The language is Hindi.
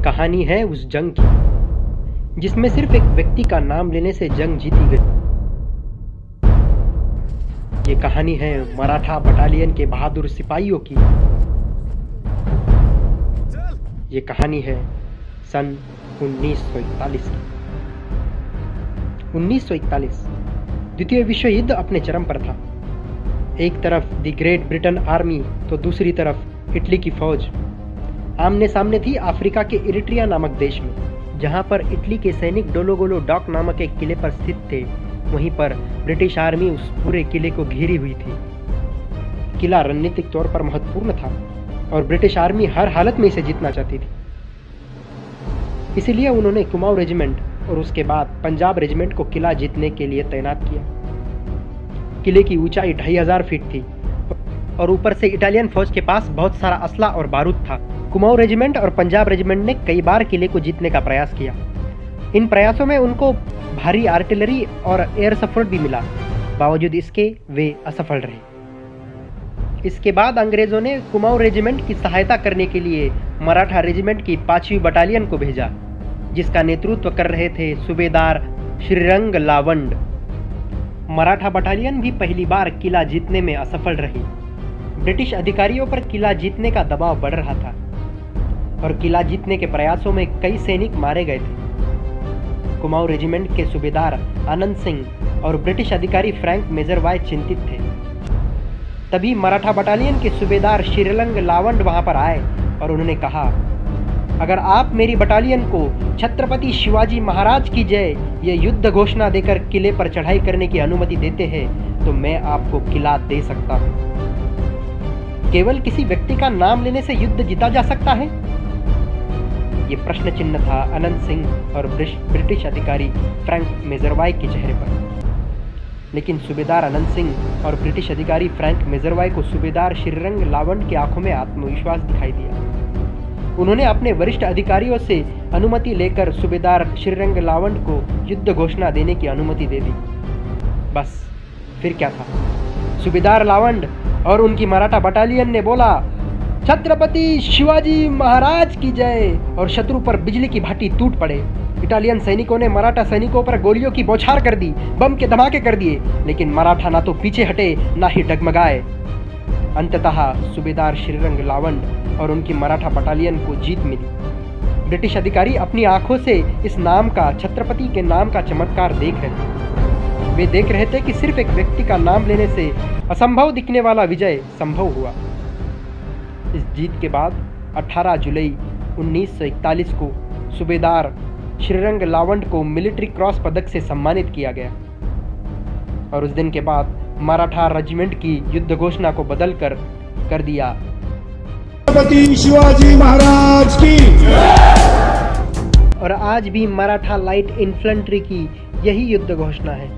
कहानी है उस जंग की जिसमें सिर्फ एक व्यक्ति का नाम लेने से जंग जीती गई। ये कहानी है मराठा बटालियन के बहादुर सिपाहियों की। ये कहानी है सन 1941 की। 1941 द्वितीय विश्व युद्ध अपने चरम पर था। एक तरफ द ग्रेट ब्रिटेन आर्मी तो दूसरी तरफ इटली की फौज आमने सामने थी अफ्रीका के इरिट्रिया नामक देश में, जहां पर इटली के सैनिक डोलोगोलो डॉक नामक एक किले पर स्थित थे। वहीं पर ब्रिटिश आर्मी उस पूरे किले को घेरी हुई थी। किला रणनीतिक तौर पर महत्वपूर्ण था और ब्रिटिश आर्मी हर हालत में इसे जीतना चाहती थी। इसीलिए उन्होंने कुमाऊं रेजिमेंट और उसके बाद पंजाब रेजिमेंट को किला जीतने के लिए तैनात किया। किले की ऊंचाई 2500 फीट थी और ऊपर से इटालियन फौज के पास बहुत सारा असला और बारूद था। कुमाऊं रेजिमेंट और पंजाब रेजिमेंट ने कई बार किले को जीतने का प्रयास किया। इन प्रयासों में उनको भारी आर्टिलरी और एयर सपोर्ट भी मिला। बावजूद इसके वे असफल रहे। इसके बाद अंग्रेजों ने कुमाऊं रेजिमेंट की सहायता करने के लिए मराठा रेजिमेंट की 5वीं बटालियन को भेजा, जिसका नेतृत्व कर रहे थे सूबेदार श्रीरंग लावंड। मराठा बटालियन भी पहली बार किला जीतने में असफल रही। ब्रिटिश अधिकारियों पर किला जीतने का दबाव बढ़ रहा था और किला जीतने के प्रयासों में कई सैनिक मारे गए थे। कुमाऊं रेजिमेंट के सूबेदार आनंद सिंह और ब्रिटिश अधिकारी फ्रैंक मेजरवाय चिंतित थे। तभी मराठा बटालियन के सूबेदार श्रीरंग लावंड वहां पर आए और उन्होंने कहा, अगर आप मेरी बटालियन को छत्रपति शिवाजी महाराज की जय ये युद्ध घोषणा देकर किले पर चढ़ाई करने की अनुमति देते हैं तो मैं आपको किला दे सकता हूं। केवल किसी व्यक्ति का नाम लेने से युद्ध जीता जा सकता है? ये प्रश्न चिन्ह था आनंद सिंह और ब्रिटिश अधिकारी फ्रैंक मेजरवाय के चेहरे पर। लेकिन सूबेदार आनंद सिंह और ब्रिटिश अधिकारी फ्रैंक मेजरवाय को सूबेदार श्रीरंग लावंड की आंखों में आत्मविश्वास दिखाई दिया। उन्होंने अपने वरिष्ठ अधिकारियों से अनुमति लेकर सूबेदार श्रीरंग लावंड को युद्ध घोषणा देने की अनुमति दे दी। बस फिर क्या था, सूबेदार लावंड और उनकी मराठा बटालियन ने बोला, छत्रपति शिवाजी महाराज की जय, और शत्रु पर बिजली की भांति टूट पड़े। इटालियन सैनिकों ने मराठा सैनिकों पर गोलियों की बौछार कर दी, बम के धमाके कर दिए, लेकिन मराठा ना तो पीछे हटे ना ही डगमगाए। अंततः सूबेदार श्रीरंग लावंड और उनकी मराठा बटालियन को जीत मिली। ब्रिटिश अधिकारी अपनी आंखों से इस नाम का, छत्रपति के नाम का चमत्कार देख रहे थे। वे देख रहे थे कि सिर्फ एक व्यक्ति का नाम लेने से असंभव दिखने वाला विजय संभव हुआ। इस जीत के बाद 18 जुलाई 1941 को सूबेदार श्रीरंग लावंड को मिलिट्री क्रॉस पदक से सम्मानित किया गया और उस दिन के बाद मराठा रेजिमेंट की युद्ध घोषणा को बदल कर दिया, छत्रपति शिवाजी महाराज की। और आज भी मराठा लाइट इन्फेंट्री की यही युद्ध घोषणा है।